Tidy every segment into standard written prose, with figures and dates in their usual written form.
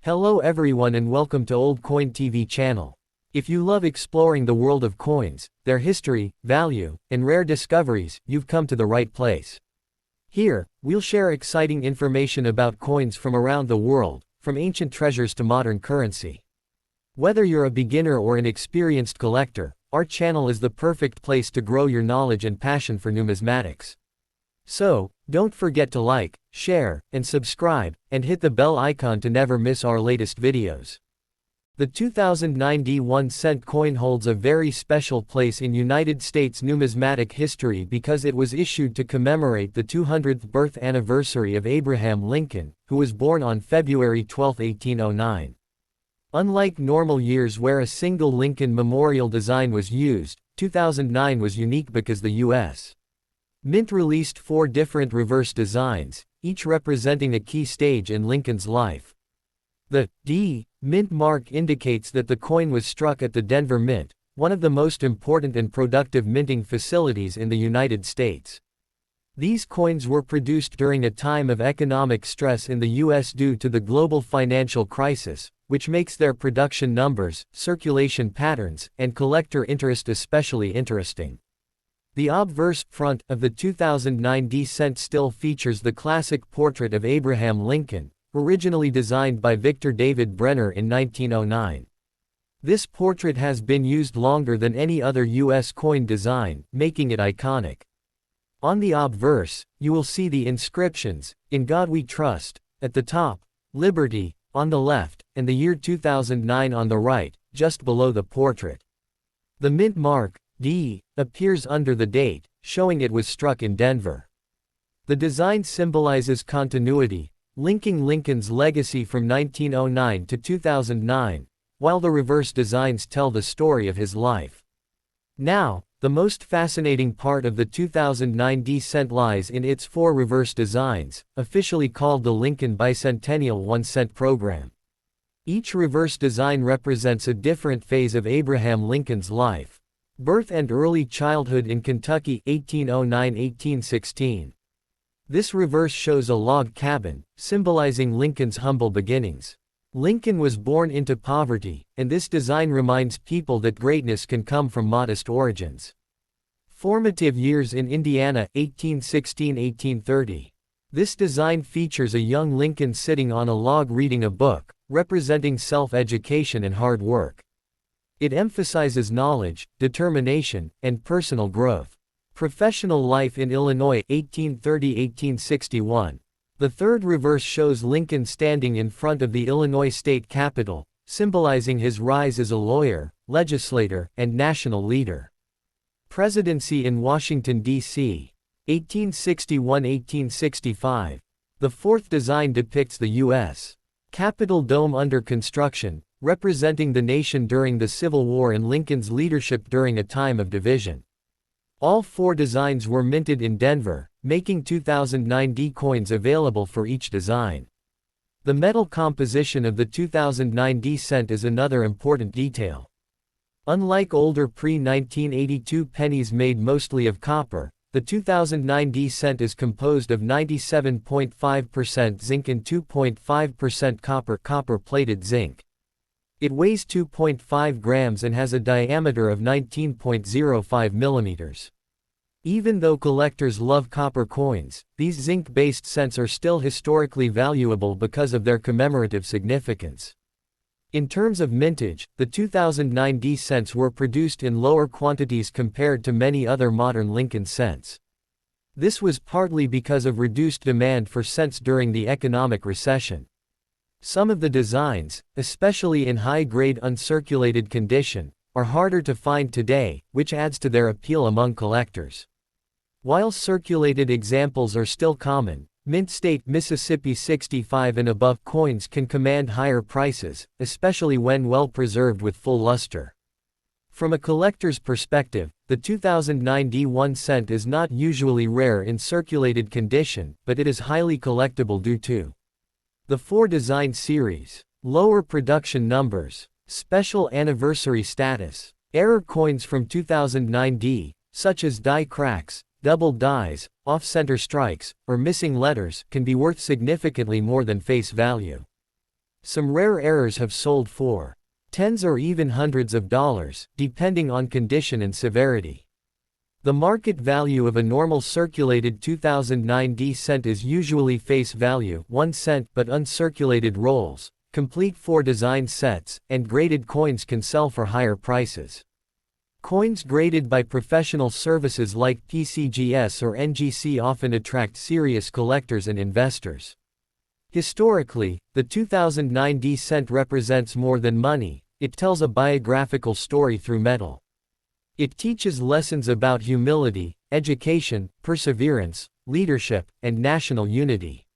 Hello everyone and welcome to Old Coin TV channel. If you love exploring the world of coins, their history, value, and rare discoveries, you've come to the right place. Here, we'll share exciting information about coins from around the world, from ancient treasures to modern currency. Whether you're a beginner or an experienced collector, our channel is the perfect place to grow your knowledge and passion for numismatics. So, don't forget to like, share, and subscribe, and hit the bell icon to never miss our latest videos. The 2009 1-cent coin holds a very special place in United States numismatic history because it was issued to commemorate the 200th birth anniversary of Abraham Lincoln, who was born on February 12, 1809. Unlike normal years where a single Lincoln memorial design was used, 2009 was unique because the U.S. Mint released 4 different reverse designs, each representing a key stage in Lincoln's life. The D Mint mark indicates that the coin was struck at the Denver Mint, one of the most important and productive minting facilities in the United States. These coins were produced during a time of economic stress in the U.S. due to the global financial crisis, which makes their production numbers, circulation patterns, and collector interest especially interesting. The obverse front of the 2009 cent still features the classic portrait of Abraham Lincoln, originally designed by Victor David Brenner in 1909. This portrait has been used longer than any other U.S. coin design, making it iconic. On the obverse, you will see the inscriptions, "In God We Trust," at the top, "Liberty," on the left, and the year 2009 on the right, just below the portrait. The mint mark, D, appears under the date, showing it was struck in Denver. The design symbolizes continuity, linking Lincoln's legacy from 1909 to 2009, while the reverse designs tell the story of his life. Now, the most fascinating part of the 2009 cent lies in its 4 reverse designs, officially called the Lincoln Bicentennial 1-cent program. Each reverse design represents a different phase of Abraham Lincoln's life. Birth and early childhood in Kentucky 1809–1816. This reverse shows a log cabin, symbolizing Lincoln's humble beginnings. Lincoln was born into poverty, and this design reminds people that greatness can come from modest origins. Formative years in Indiana 1816–1830. This design features a young Lincoln sitting on a log reading a book, representing self-education and hard work. It emphasizes knowledge, determination, and personal growth. Professional life in Illinois 1830–1861. The third reverse shows Lincoln standing in front of the Illinois state capitol, symbolizing his rise as a lawyer, legislator, and national leader. Presidency in Washington, D.C. 1861–1865. The fourth design depicts the U.S. Capitol dome under construction, representing the nation during the Civil War and Lincoln's leadership during a time of division. All 4 designs were minted in Denver, making 2009 coins available for each design. The metal composition of the 2009 cent is another important detail. Unlike older pre-1982 pennies made mostly of copper, the 2009 cent is composed of 97.5% zinc and 2.5% copper-plated zinc. It weighs 2.5 grams and has a diameter of 19.05 millimeters. Even though collectors love copper coins, these zinc-based cents are still historically valuable because of their commemorative significance. In terms of mintage, the 2009 cents were produced in lower quantities compared to many other modern Lincoln cents. This was partly because of reduced demand for cents during the economic recession. Some of the designs, especially in high-grade uncirculated condition, are harder to find today, which adds to their appeal among collectors. While circulated examples are still common, Mint State Mississippi 65 and above coins can command higher prices, especially when well preserved with full luster. From a collector's perspective, the 2009 1-cent is not usually rare in circulated condition, but it is highly collectible due to the 4 design series, lower production numbers, special anniversary status. Error coins from 2009, such as die cracks, double dies, off-center strikes, or missing letters, can be worth significantly more than face value. Some rare errors have sold for tens or even hundreds of dollars, depending on condition and severity. The market value of a normal circulated 2009 D cent is usually face value 1 cent, but uncirculated rolls, complete 4 design sets, and graded coins can sell for higher prices. Coins graded by professional services like PCGS or NGC often attract serious collectors and investors. Historically, the 2009 D cent represents more than money. It tells a biographical story through metal. It teaches lessons about humility, education, perseverance, leadership, and national unity.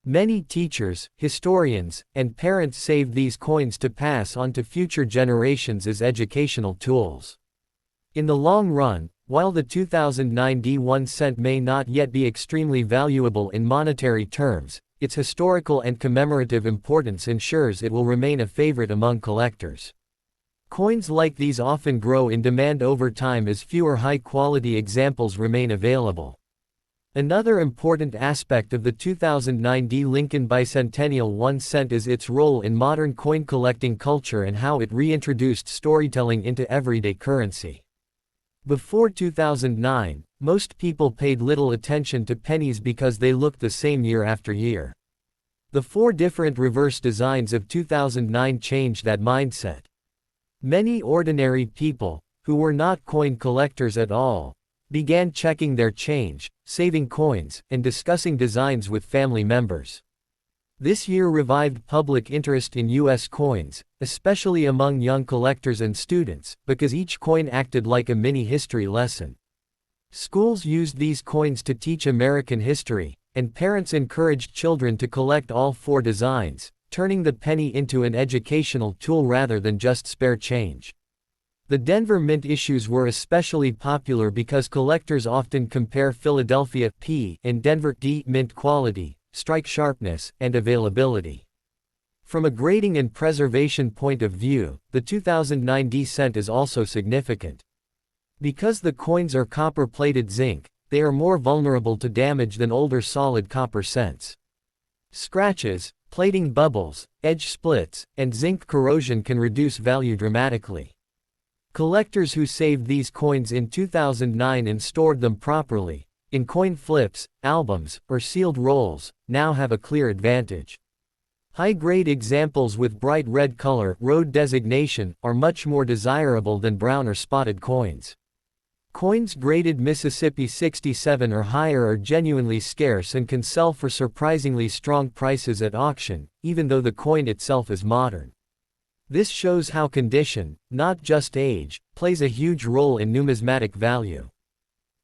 Many teachers, historians, and parents saved these coins to pass on to future generations as educational tools. In the long run, while the 2009 D1 cent may not yet be extremely valuable in monetary terms, its historical and commemorative importance ensures it will remain a favorite among collectors. Coins like these often grow in demand over time as fewer high-quality examples remain available. Another important aspect of the 2009 D Lincoln Bicentennial 1 cent is its role in modern coin collecting culture and how it reintroduced storytelling into everyday currency. Before 2009, most people paid little attention to pennies because they looked the same year after year. The 4 different reverse designs of 2009 changed that mindset. Many ordinary people, who were not coin collectors at all, began checking their change, saving coins, and discussing designs with family members. This year revived public interest in U.S. coins, especially among young collectors and students, because each coin acted like a mini history lesson. Schools used these coins to teach American history, and parents encouraged children to collect all 4 designs, turning the penny into an educational tool rather than just spare change. The Denver Mint issues were especially popular because collectors often compare Philadelphia P and Denver D mint quality, strike sharpness, and availability. From a grading and preservation point of view, the 2009 D cent is also significant. Because the coins are copper-plated zinc, they are more vulnerable to damage than older solid copper cents. Scratches, plating bubbles, edge splits, and zinc corrosion can reduce value dramatically. Collectors who saved these coins in 2009 and stored them properly, in coin flips, albums, or sealed rolls, now have a clear advantage. High-grade examples with bright red color road designation are much more desirable than brown or spotted coins. Coins graded Mississippi 67 or higher are genuinely scarce and can sell for surprisingly strong prices at auction, even though the coin itself is modern. This shows how condition, not just age, plays a huge role in numismatic value.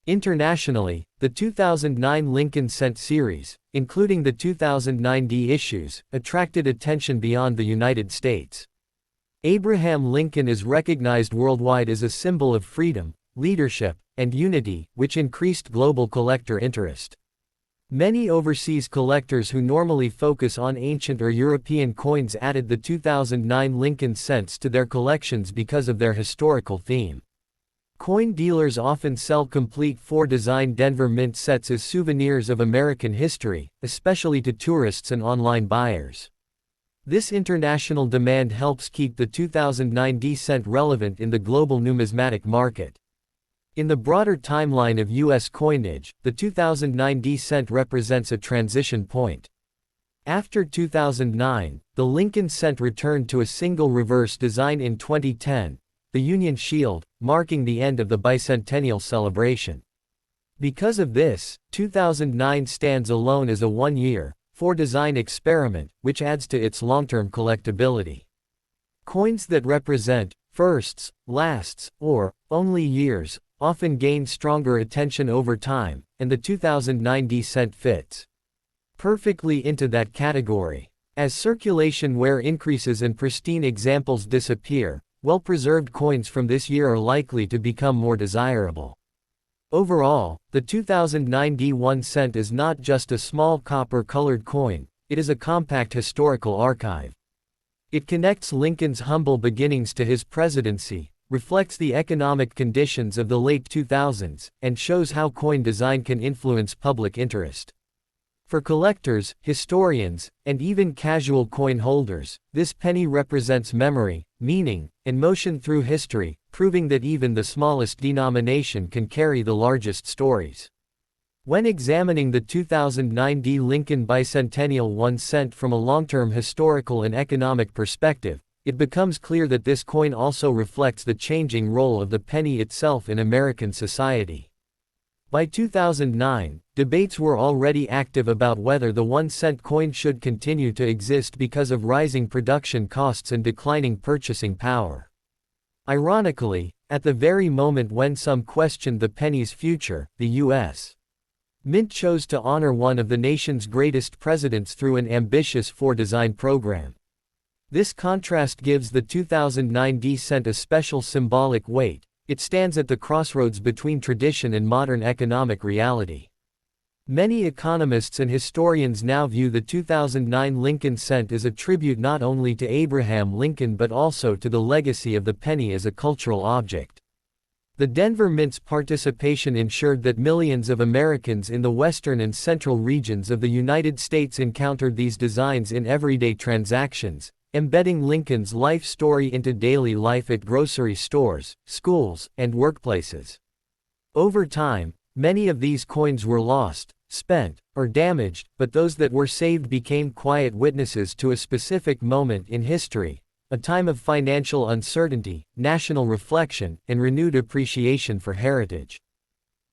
Internationally, the 2009 Lincoln Cent series, including the 2009 D issues, attracted attention beyond the United States. Abraham Lincoln is recognized worldwide as a symbol of freedom, leadership, and unity, which increased global collector interest. Many overseas collectors who normally focus on ancient or European coins added the 2009 Lincoln cents to their collections because of their historical theme. Coin dealers often sell complete 4-design Denver Mint sets as souvenirs of American history, especially to tourists and online buyers. This international demand helps keep the 2009 D cent relevant in the global numismatic market. In the broader timeline of U.S. coinage, the 2009 D cent represents a transition point. After 2009, the Lincoln cent returned to a single reverse design in 2010, the Union Shield, marking the end of the bicentennial celebration. Because of this, 2009 stands alone as a 1-year, 4-design experiment, which adds to its long-term collectability. Coins that represent firsts, lasts, or only years often gain stronger attention over time, and the 2009 D cent fits perfectly into that category. As circulation wear increases and pristine examples disappear, well-preserved coins from this year are likely to become more desirable. Overall, the 2009 D1 cent is not just a small copper-colored coin, it is a compact historical archive. It connects Lincoln's humble beginnings to his presidency, reflects the economic conditions of the late 2000s, and shows how coin design can influence public interest. For collectors, historians, and even casual coin holders, this penny represents memory, meaning, and motion through history, proving that even the smallest denomination can carry the largest stories. When examining the 2009 Lincoln Bicentennial 1 cent from a long-term historical and economic perspective, it becomes clear that this coin also reflects the changing role of the penny itself in American society. By 2009, debates were already active about whether the 1-cent coin should continue to exist because of rising production costs and declining purchasing power. Ironically, at the very moment when some questioned the penny's future, the U.S. Mint chose to honor one of the nation's greatest presidents through an ambitious for-design program. This contrast gives the 2009 cent a special symbolic weight. It stands at the crossroads between tradition and modern economic reality. Many economists and historians now view the 2009 Lincoln cent as a tribute not only to Abraham Lincoln but also to the legacy of the penny as a cultural object. The Denver Mint's participation ensured that millions of Americans in the western and central regions of the United States encountered these designs in everyday transactions, embedding Lincoln's life story into daily life at grocery stores, schools, and workplaces. Over time, many of these coins were lost, spent, or damaged, but those that were saved became quiet witnesses to a specific moment in history, a time of financial uncertainty, national reflection, and renewed appreciation for heritage.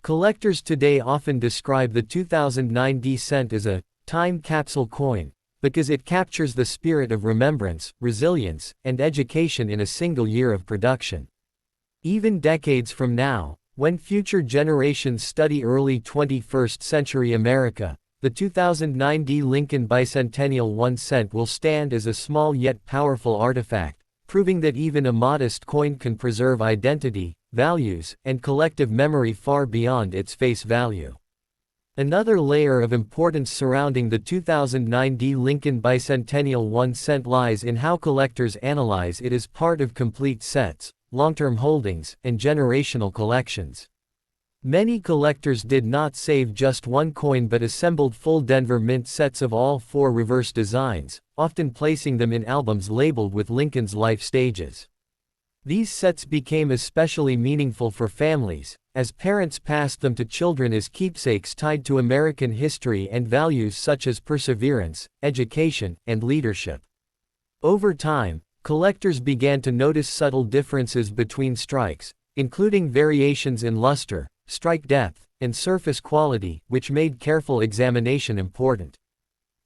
Collectors today often describe the 2009 cent as a time capsule coin, because it captures the spirit of remembrance, resilience, and education in a single year of production. Even decades from now, when future generations study early 21st century America, the 2009 Lincoln Bicentennial 1 cent will stand as a small yet powerful artifact, proving that even a modest coin can preserve identity, values, and collective memory far beyond its face value. Another layer of importance surrounding the 2009 Lincoln Bicentennial 1 cent lies in how collectors analyze it as part of complete sets, long-term holdings, and generational collections. Many collectors did not save just one coin but assembled full Denver Mint sets of all four reverse designs, often placing them in albums labeled with Lincoln's life stages. These sets became especially meaningful for families, as parents passed them to children as keepsakes tied to American history and values such as perseverance, education, and leadership. Over time, collectors began to notice subtle differences between strikes, including variations in luster, strike depth, and surface quality, which made careful examination important.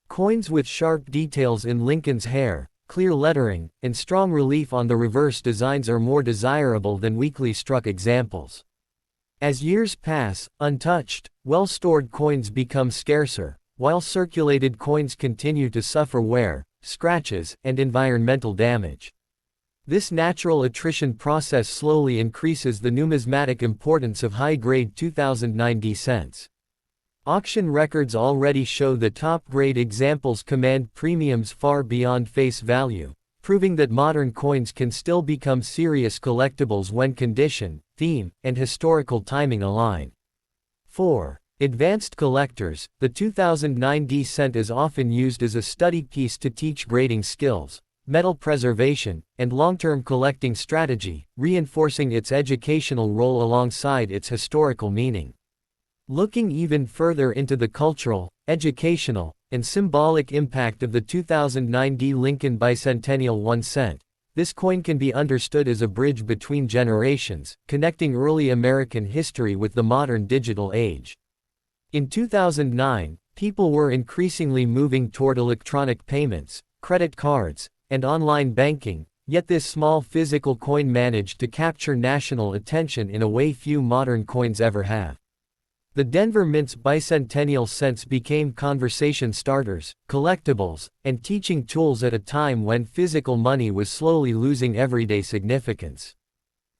Coins with sharp details in Lincoln's hair, clear lettering, and strong relief on the reverse designs are more desirable than weakly struck examples. As years pass, untouched, well-stored coins become scarcer, while circulated coins continue to suffer wear, scratches, and environmental damage. This natural attrition process slowly increases the numismatic importance of high-grade 2009 cents. Auction records already show that top-grade examples command premiums far beyond face value, proving that modern coins can still become serious collectibles when condition, theme, and historical timing align. 4. Advanced collectors. The 2009 cent is often used as a study piece to teach grading skills, metal preservation, and long-term collecting strategy, reinforcing its educational role alongside its historical meaning. Looking even further into the cultural, educational, and symbolic impact of the 2009 Lincoln Bicentennial 1 cent, this coin can be understood as a bridge between generations, connecting early American history with the modern digital age. In 2009, people were increasingly moving toward electronic payments, credit cards, and online banking, yet this small physical coin managed to capture national attention in a way few modern coins ever have. The Denver Mint's bicentennial cents became conversation starters, collectibles, and teaching tools at a time when physical money was slowly losing everyday significance.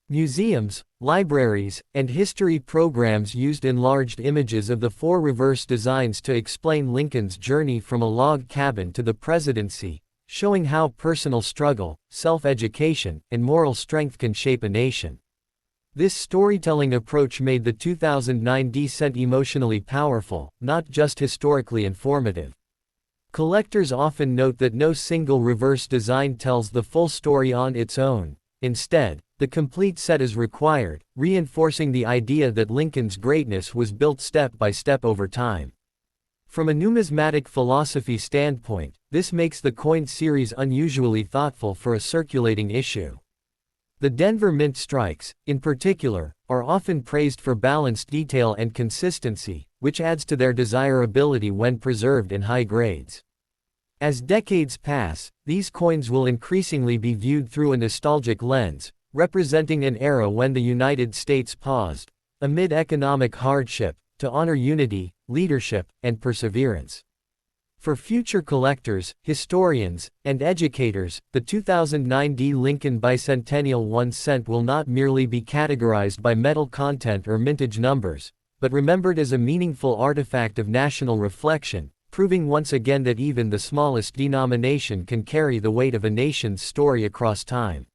Museums, libraries, and history programs used enlarged images of the four reverse designs to explain Lincoln's journey from a log cabin to the presidency, showing how personal struggle, self-education, and moral strength can shape a nation. This storytelling approach made the 2009 cent emotionally powerful, not just historically informative. Collectors often note that no single reverse design tells the full story on its own. Instead, the complete set is required, reinforcing the idea that Lincoln's greatness was built step by step over time. From a numismatic philosophy standpoint, this makes the coin series unusually thoughtful for a circulating issue. The Denver Mint strikes, in particular, are often praised for balanced detail and consistency, which adds to their desirability when preserved in high grades. As decades pass, these coins will increasingly be viewed through a nostalgic lens, representing an era when the United States paused, amid economic hardship, to honor unity, leadership, and perseverance. For future collectors, historians, and educators, the 2009 Lincoln Bicentennial 1 cent will not merely be categorized by metal content or mintage numbers, but remembered as a meaningful artifact of national reflection, proving once again that even the smallest denomination can carry the weight of a nation's story across time.